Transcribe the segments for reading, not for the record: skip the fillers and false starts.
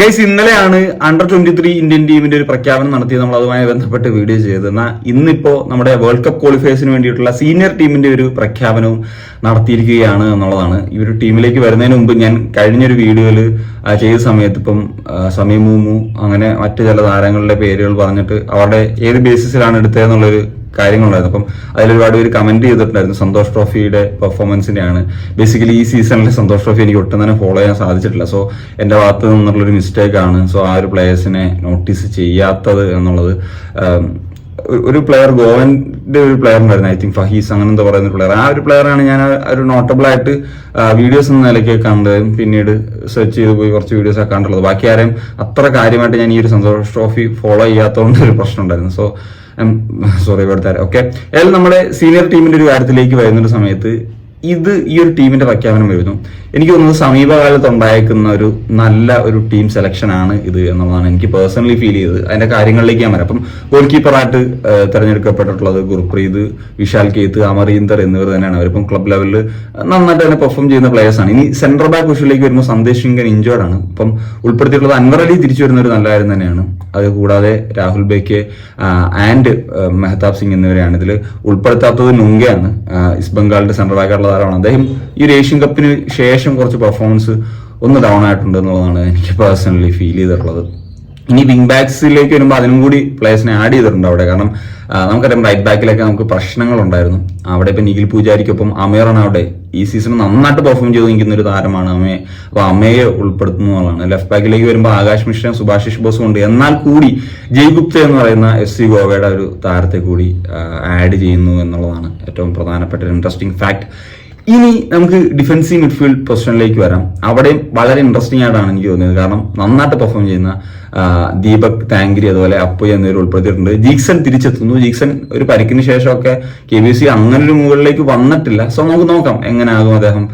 Guys, ഇന്നലെയാണ് അണ്ടർ-23 Indian ടീമിന്റെ ഒരു പ്രഖ്യാപനം നടത്തിയത്. നമ്മൾ അതുമായി ബന്ധപ്പെട്ട് വീഡിയോ ചെയ്തത്. എന്നാൽ ഇന്നിപ്പോ നമ്മുടെ വേൾഡ് കപ്പ് ക്വാളിഫയേഴ്സിന് വേണ്ടിയിട്ടുള്ള സീനിയർ ടീമിന്റെ ഒരു പ്രഖ്യാപനവും നടത്തിയിരിക്കുകയാണ് എന്നുള്ളതാണ്. ഈ ഒരു ടീമിലേക്ക് വരുന്നതിന് മുമ്പ് ഞാൻ കഴിഞ്ഞൊരു വീഡിയോയിൽ ചെയ്ത സമയത്ത് ഇപ്പം സമീമൂമു അങ്ങനെ മറ്റു ചില താരങ്ങളുടെ പേരുകൾ പറഞ്ഞിട്ട് അവരുടെ ഏത് ബേസിസിലാണ് എടുത്തതെന്നുള്ളൊരു കാര്യങ്ങളുണ്ടായിരുന്നു. അപ്പം അതിലൊരുപാട് പേര് കമന്റ് ചെയ്തിട്ടുണ്ടായിരുന്നു. സന്തോഷ് ട്രോഫിയുടെ പെർഫോമൻസിന്റെയാണ്. ബേസിക്കലി ഈ സീസണിലെ സന്തോഷ് ട്രോഫി എനിക്ക് ഒട്ടും തന്നെ ഫോളോ ചെയ്യാൻ സാധിച്ചിട്ടില്ല. സോ എന്റെ ഭാഗത്ത് നിന്നുള്ളൊരു മിസ്റ്റേക്ക് ആണ്. സോ ആ ഒരു പ്ലേയേഴ്സിനെ നോട്ടീസ് ചെയ്യാത്തത് എന്നുള്ളത്. ഒരു പ്ലെയർ, ഗോവന്റെ ഒരു പ്ലെയർ ഉണ്ടായിരുന്നു, ഐ തിങ്ക് ഫഹീസ് അങ്ങനെ എന്താ പറയുന്ന പ്ലെയർ. ആ ഒരു പ്ലെയറാണ് ഞാൻ ഒരു നോട്ടബിൾ ആയിട്ട് വീഡിയോസ് എന്ന നിലയ്ക്ക് കണ്ടത്. പിന്നീട് സെർച്ച് ചെയ്ത് പോയി കുറച്ച് വീഡിയോസ് ഒക്കെ കണ്ടുള്ളത്. ബാക്കി ആരെയും അത്ര കാര്യമായിട്ട് ഞാൻ ഈ ഒരു സന്തോഷ് ട്രോഫി ഫോളോ ചെയ്യാത്തതുകൊണ്ട് ഒരു പ്രശ്നം ഉണ്ടായിരുന്നു. സോ സോറി ഇവിടുത്തെ. ഓക്കെ, ഏതായാലും നമ്മുടെ സീനിയർ ടീമിന്റെ ഒരു കാര്യത്തിലേക്ക് വരുന്ന സമയത്ത് ഈ ഒരു ടീമിന്റെ പ്രഖ്യാപനം വരുന്നു. എനിക്ക് തോന്നുന്നത് സമീപകാലത്ത് ഉണ്ടായേക്കുന്ന ഒരു നല്ല ഒരു ടീം സെലക്ഷൻ ആണ് ഇത് എന്നുള്ളതാണ് എനിക്ക് പേഴ്സണലി ഫീൽ ചെയ്തത്. അതിന്റെ കാര്യങ്ങളിലേക്ക് ഞാൻ വരാം. അപ്പം ഗോൾ കീപ്പറായിട്ട് തെരഞ്ഞെടുക്കപ്പെട്ടിട്ടുള്ളത് ഗുർപ്രീത്, വിശാൽ കേത്ത്, അമരീന്ദർ എന്നിവർ തന്നെയാണ്. അവരിപ്പം ക്ലബ് ലെവലിൽ നന്നായിട്ട് തന്നെ പെർഫോം ചെയ്യുന്ന പ്ലേയേഴ്സ് ആണ്. ഇനി സെന്റർ ബാക്ക് പൊസിഷനിലേക്ക് വരുമ്പോൾ സന്ദേശ് സിംഗൻ ഇഞ്ചേർഡ് ആണ്. ഇപ്പം ഉൾപ്പെടുത്തിയിട്ടുള്ളത് അൻവർ അലി തിരിച്ചു വരുന്ന ഒരു നല്ല കാര്യം തന്നെയാണ്. അത് കൂടാതെ രാഹുൽ ബേക്ക് ആൻഡ് മെഹ്താബ് സിംഗ് എന്നിവരെയാണ് ഇതിൽ ഉൾപ്പെടുത്താത്തത്. നുങ്കയാണ് ഈസ്റ്റ് ബംഗാളിന്റെ സെന്റർ ബാക്കായിട്ടുള്ള താരമാണ്. അദ്ദേഹം ഈ ഒരു ഏഷ്യൻ കപ്പിന് ശേഷം കുറച്ച് പെർഫോമൻസ് ഒന്ന് ഡൗൺ ആയിട്ടുണ്ട് എന്നുള്ളതാണ് എനിക്ക് പേഴ്സണലി ഫീൽ ചെയ്തിട്ടുള്ളത്. ഇനി വിങ് ബാക്സിലേക്ക് വരുമ്പോൾ അതിനും കൂടി പ്ലേയേഴ്സിനെ ആഡ് ചെയ്തിട്ടുണ്ട് അവിടെ. കാരണം നമുക്കറിയാം റൈറ്റ് ബാക്കിലൊക്കെ നമുക്ക് പ്രശ്നങ്ങൾ ഉണ്ടായിരുന്നു. അവിടെ ഇപ്പം നിഖിൽ പൂജാരിക്കൊപ്പം അമേറാണ് അവിടെ ഈ സീസൺ നന്നായിട്ട് പെർഫോം ചെയ്ത് നിൽക്കുന്ന ഒരു താരമാണ് അമേ. അപ്പൊ അമയെ ഉൾപ്പെടുത്തുന്നതാണ്. ലെഫ്റ്റ് ബാക്കിലേക്ക് വരുമ്പോൾ ആകാശ് മിശ്രയും സുഭാഷിഷ് ബോസും ഉണ്ട്. എന്നാൽ കൂടി ജയ് ഗുപ്ത എന്ന് പറയുന്ന FC ഗോവയുടെ ഒരു താരത്തെ കൂടി ആഡ് ചെയ്യുന്നു എന്നുള്ളതാണ് ഏറ്റവും പ്രധാനപ്പെട്ട ഒരു ഇൻട്രസ്റ്റിംഗ് ഫാക്ട്. ഇനി നമുക്ക് ഡിഫൻസീവ് മിഡ്ഫീൽഡ് പൊസിഷനിലേക്ക് വരാം. അവിടെയും വളരെ ഇൻട്രസ്റ്റിംഗ് ആയിട്ടാണ് എനിക്ക് തോന്നിയത്. കാരണം നന്നായിട്ട് പെർഫോം ചെയ്യുന്ന ദീപക് താങ്കരി അതുപോലെ അപ്പുയ എന്നിവർ ഉൾപ്പെടുത്തിയിട്ടുണ്ട്. ജീക്സൺ തിരിച്ചെത്തുന്നു. ജീക്സൺ ഒരു പരിക്കിന് ശേഷമൊക്കെ KBC അങ്ങനെ ഒരു മുകളിലേക്ക് വന്നിട്ടില്ല. സോ നമുക്ക് നോക്കാം എങ്ങനെയാകും അദ്ദേഹം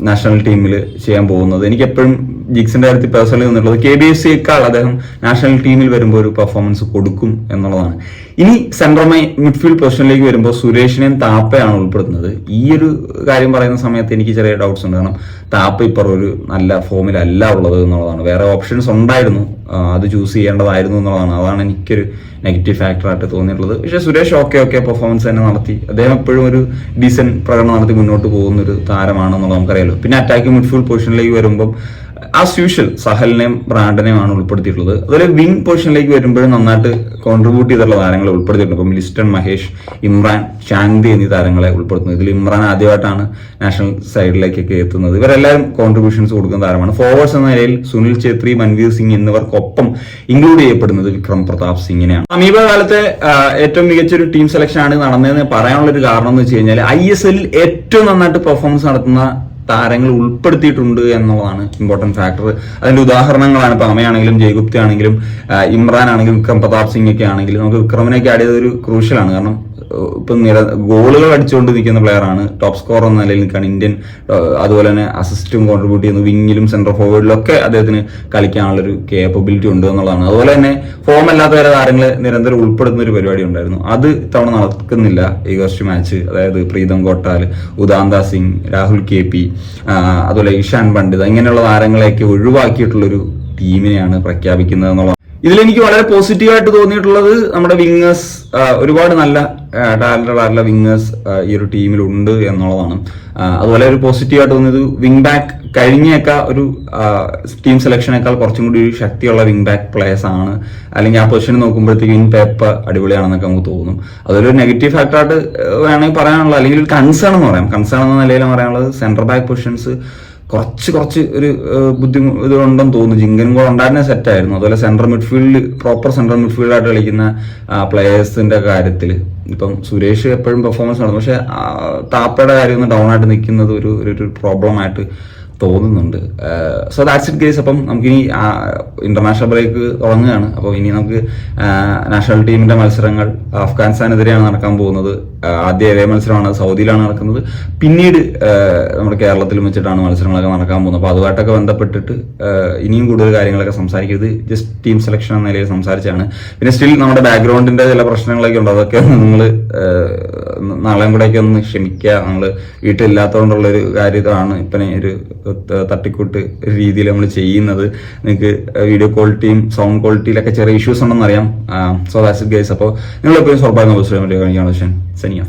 നാഷണൽ ടീമിൽ ചെയ്യാൻ പോകുന്നത്. എനിക്ക് എപ്പോഴും ജിക്സിന്റെ കാര്യത്തിൽ പേഴ്സണലി നിന്നുള്ളത് KBCയേക്കാൾ അദ്ദേഹം നാഷണൽ ടീമിൽ വരുമ്പോൾ ഒരു പെർഫോമൻസ് കൊടുക്കും എന്നുള്ളതാണ്. ഇനി സെൻട്രൽ മിഡ്ഫീൽഡ് പൊസിഷനിലേക്ക് വരുമ്പോൾ സുരേഷിനെയും താപ്പയാണ് ഉൾപ്പെടുത്തുന്നത്. ഈ ഒരു കാര്യം പറയുന്ന സമയത്ത് എനിക്ക് ചെറിയ ഡൗട്ട്സ് ഉണ്ട്. കാരണം താപ്പ ഇപ്പോൾ ഒരു നല്ല ഫോമിലല്ല ഉള്ളത് എന്നുള്ളതാണ്. വേറെ ഓപ്ഷൻസ് ഉണ്ടായിരുന്നു, അത് ചൂസ് ചെയ്യേണ്ടതായിരുന്നു എന്നുള്ളതാണ്. അതാണ് എനിക്കൊരു നെഗറ്റീവ് ഫാക്ടറായിട്ട് തോന്നിയിട്ടുള്ളത്. പക്ഷേ സുരേഷ് ഓക്കെ പെർഫോമൻസ് തന്നെ നടത്തി. അദ്ദേഹം എപ്പോഴും ഒരു ഡീസന്റ് പ്രകടനം നടത്തി മുന്നോട്ട് പോകുന്ന ഒരു താരമാണെന്നുള്ളത് നമുക്കറിയാലോ. പിന്നെ അറ്റാക്കിംഗ് മിഡ്ഫീൽഡ് പൊസിഷനിലേക്ക് വരുമ്പോൾ ആസ് യൂഷ്വൽ സഹലിനെയും ബ്രാൻഡനെയുമാണ് ഉൾപ്പെടുത്തിയിട്ടുള്ളത്. അതുപോലെ വിങ് പൊസിഷനിലേക്ക് വരുമ്പോഴും നന്നായിട്ട് കോൺട്രിബ്യൂട്ട് ചെയ്തിട്ടുള്ള താരങ്ങളെ ഉൾപ്പെടുത്തിയിട്ടുണ്ട്. ഇപ്പം ലിസ്റ്റൺ മഹേഷ്, ഇമ്രാൻ, ഷാങ്തി എന്നീ താരങ്ങളെ ഉൾപ്പെടുത്തുന്നത്. ഇതിൽ ഇമ്രാൻ ആദ്യമായിട്ടാണ് നാഷണൽ സൈഡിലേക്കൊക്കെ എത്തുന്നത്. ഇവരെല്ലാവരും കോൺട്രിബ്യൂഷൻസ് കൊടുക്കുന്ന താരമാണ്. ഫോർവേഡ്സ് എന്ന നിലയിൽ സുനിൽ ഛേത്രി, മൻവീർ സിംഗ് എന്നിവർക്കൊപ്പം ഇൻക്ലൂഡ് ചെയ്യപ്പെടുന്നത് വിക്രം പ്രതാപ് സിംഗിനെയാണ്. സമീപകാലത്തെ ഏറ്റവും മികച്ചൊരു ടീം സെലക്ഷൻ ആണ് നടന്നതെന്ന് പറയാനുള്ള ഒരു കാരണം എന്ന് വെച്ച് കഴിഞ്ഞാൽ ISL ഏറ്റവും നന്നായിട്ട് പെർഫോമൻസ് നടത്തുന്ന താരങ്ങൾ ഉൾപ്പെടുത്തിയിട്ടുണ്ട് എന്നുള്ളതാണ് ഇമ്പോർട്ടന്റ് ഫാക്ടർ. അതിന്റെ ഉദാഹരണങ്ങളാണ് ഇപ്പൊ അമയാണെങ്കിലും ജയ്ഗുപ്ത ആണെങ്കിലും ഇമ്രാൻ ആണെങ്കിലും വിക്രം പ്രതാപ് സിംഗ് ഒക്കെ ആണെങ്കിലും നമുക്ക് വിക്രമിനൊക്കെ ആഡ് ചെയ്ത ഒരു ക്രൂഷ്യലാണ്. കാരണം ഇപ്പം ഗോളുകൾ അടിച്ചുകൊണ്ട് നിൽക്കുന്ന പ്ലെയർ ആണ്. ടോപ്പ് സ്കോർ എന്ന നിലയിൽ നിൽക്കുകയാണ്. ഇന്ത്യൻ അതുപോലെ തന്നെ അസിസ്റ്റും കോൺട്രിബ്യൂട്ട് ചെയ്യുന്നു. വിങ്ങിലും സെൻട്രൽ ഫോർവേഡിലും ഒക്കെ അദ്ദേഹത്തിന് കളിക്കാനുള്ളൊരു കേപ്പബിലിറ്റി ഉണ്ട് എന്നുള്ളതാണ്. അതുപോലെ തന്നെ ഫോം അല്ലാത്ത വരെ താരങ്ങളെ നിരന്തരം ഉൾപ്പെടുത്തുന്ന ഒരു പരിപാടി ഉണ്ടായിരുന്നു. അത് ഇത്തവണ നടക്കുന്നില്ല ഈ ഫസ്റ്റ് മാച്ച്. അതായത് പ്രീതം കോട്ടാൽ, ഉദാന്ത സിംഗ്, രാഹുൽ KP, അതുപോലെ ഇഷാൻ പണ്ഡിത് ഇങ്ങനെയുള്ള താരങ്ങളെയൊക്കെ ഒഴിവാക്കിയിട്ടുള്ളൊരു ടീമിനെയാണ് പ്രഖ്യാപിക്കുന്നത് എന്നുള്ളത്. ഇതിലെനിക്ക് വളരെ പോസിറ്റീവായിട്ട് തോന്നിയിട്ടുള്ളത് നമ്മുടെ വിങ്ങേഴ്സ്, ഒരുപാട് നല്ല ടാലന്റഡ് ആയിട്ടുള്ള വിങ്ങേഴ്സ് ഈ ഒരു ടീമിലുണ്ട് എന്നുള്ളതാണ്. അതുപോലെ ഒരു പോസിറ്റീവായിട്ട് തോന്നിയത് വിങ് ബാക്ക് കഴിഞ്ഞേക്കാൾ ഒരു ടീം സെലക്ഷനേക്കാൾ കുറച്ചും കൂടി ഒരു ശക്തിയുള്ള വിങ് ബാക്ക് പ്ലേയേഴ്സ് ആണ്. അല്ലെങ്കിൽ ആ പൊസിഷൻ നോക്കുമ്പോഴത്തേക്കും ഇൻ പേപ്പർ അടിപൊളിയാണെന്നൊക്കെ നമുക്ക് തോന്നും. അതൊരു നെഗറ്റീവ് ഫാക്ടറായിട്ട് വേണമെങ്കിൽ പറയാനുള്ളത്, അല്ലെങ്കിൽ ഒരു കൺസേൺ എന്ന് പറയാം. കൺസേൺ എന്ന നിലയിൽ പറയാനുള്ളത് സെൻട്രൽ ബാക്ക് പൊസിഷൻസ് കുറച്ച് ഒരു ബുദ്ധിമുട്ട് ഉണ്ടെന്ന് തോന്നുന്നു. ജിങ്കനും കൂടെ ഉണ്ടായിരുന്ന സെറ്റായിരുന്നു. അതുപോലെ സെൻട്രൽ മിഡ്ഫീൽഡ്, പ്രോപ്പർ സെൻട്രൽ മിഡ്ഫീൽഡായിട്ട് കളിക്കുന്ന പ്ലേയേഴ്സിന്റെ കാര്യത്തിൽ ഇപ്പം സുരേഷ് എപ്പോഴും പെർഫോമൻസ് നടന്നു. പക്ഷെ താപ്പയുടെ കാര്യം ഒന്ന് ഡൗൺ ആയിട്ട് നിൽക്കുന്നത് ഒരു പ്രോബ്ലം ആയിട്ട് തോന്നുന്നുണ്ട്. So that's it guys. അപ്പം നമുക്കിനി ഇന്റർനാഷണൽ ബ്രേക്ക് തുടങ്ങുകയാണ്. അപ്പോൾ ഇനി നമുക്ക് നാഷണൽ ടീമിന്റെ മത്സരങ്ങൾ അഫ്ഗാനിസ്ഥാനെതിരെയാണ് നടക്കാൻ പോകുന്നത്. ആദ്യ ഏവേ മത്സരമാണ്, സൗദിയിലാണ് നടക്കുന്നത്. പിന്നീട് നമ്മുടെ കേരളത്തിലും വെച്ചിട്ടാണ് മത്സരങ്ങളൊക്കെ നടക്കാൻ പോകുന്നത്. അപ്പോൾ അതുമായിട്ടൊക്കെ ബന്ധപ്പെട്ടിട്ട് ഇനിയും കൂടുതൽ കാര്യങ്ങളൊക്കെ സംസാരിക്കരുത്. ജസ്റ്റ് ടീം സെലക്ഷൻ എന്ന നിലയിൽ സംസാരിച്ചാണ്. പിന്നെ സ്റ്റിൽ നമ്മുടെ ബാക്ക്ഗ്രൗണ്ടിന്റെ ചില പ്രശ്നങ്ങളൊക്കെ ഉണ്ട്. അതൊക്കെ നിങ്ങൾ നാളെയും കൂടെയൊക്കെ ഒന്ന് ക്ഷമിക്കുക. നമ്മൾ വീട്ടിലില്ലാത്തതുകൊണ്ടുള്ളൊരു കാര്യമാണ് ഇപ്പം ഒരു തട്ടിക്കൂട്ട് രീതിയിൽ നമ്മൾ ചെയ്യുന്നത്. നിങ്ങൾക്ക് വീഡിയോ ക്വാളിറ്റിയും സൗണ്ട് ക്വാളിറ്റിയിലൊക്കെ ചെറിയ ഇഷ്യൂസ് ഉണ്ടെന്ന് അറിയാം. So that's it guys. അപ്പോൾ നിങ്ങൾ എപ്പോഴും സ്വാഭാവിക സനിയ.